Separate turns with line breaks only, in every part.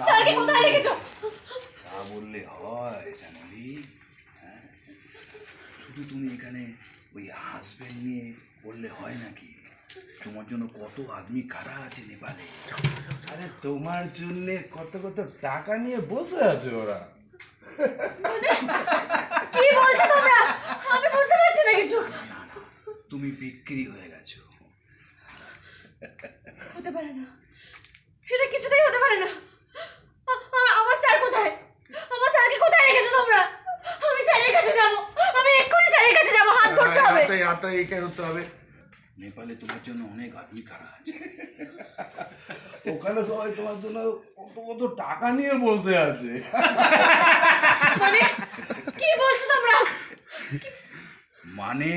স্যারকে কোথায় রেখেছো?
তা বললে হয় শ্যামলী? হ্যাঁ, শুধু তুমি এখানে ওই হাজবেন্ড নিয়ে বললে হয় নাকি? তোমার জন্য কত আদমি কারা আছে নেপালে।
আরে তোমার জন্য কত কত টাকা নিয়ে বসে আছে ওরা।
কি বলছো তোমরা? আমি বুঝতে পারছি না কিছু।
না না না, তুমি বিক্রি হয়ে গেছো।
হতে পারে না, এটা কিছুতেই হতে পারে না। আমার স্যার কোথায়? আমার স্যারকে কোথায় রেখেছো তোমরা? আমি স্যারের কাছে যাব, আমি এক্ষুনি স্যারের কাছে যাব, হাত ধরতে হবে।
হাতে একে হতে হবে।
নেপালে তোমার জন্য অনেক আদমি কারা আছে।
ওখানে সবাই তোমার জন্য কত কত টাকা নিয়ে বসে আছে।
মানে কি বলছো তোমরা?
মানে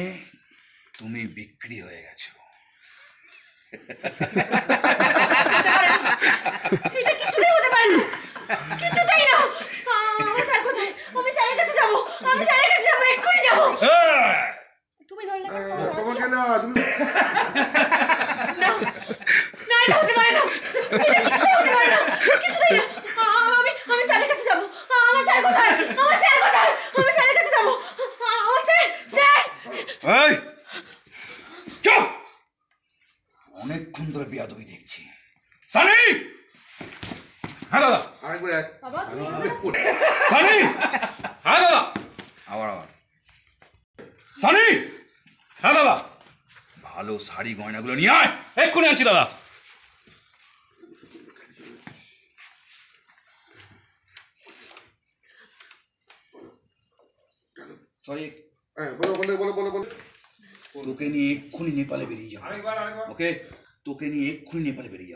তুমি বিক্রি হয়ে গেছো।
এটা কিছুতেই হতে পারে না, কিছুতেই না। আমার স্যার কোথায়? আমি স্যারের কাছে যাব, আমি স্যারের কাছে যাব, এক্ষুনি যাব। তুমি ধরলে
তোমাকে না তুমি
না, না এটা হতে পারে না, এটা কিছুতেই হতে পারে না, কিছুতেই না। আমি স্যারের কাছে যাব। আমার স্যার কোথায়? আমার স্যার কোথায়? আমি স্যারের কাছে যাব। আমার স্যার, স্যার।
এই চুপ! অনেকক্ষণ ধরে বেয়াদবি দেখছি। সানি! হ্যাঁ দাদা।
আরেকবার
বাবা তুমি
সানি! হ্যাঁ দাদা। আবার সানি! হ্যাঁ দাদা। ভালো শাড়ি গয়নাগুলো নিয়ে আয়, এক্ষুনি আনছি দাদা।
সরি, বলো বলো বলো বলো বলো।
তোকে নিয়ে এক্ষুনি নেপালে বেরিয়ে যাবো। ওকে, তোকে নিয়ে এক্ষুনি নেপালে বেরিয়ে যাবো।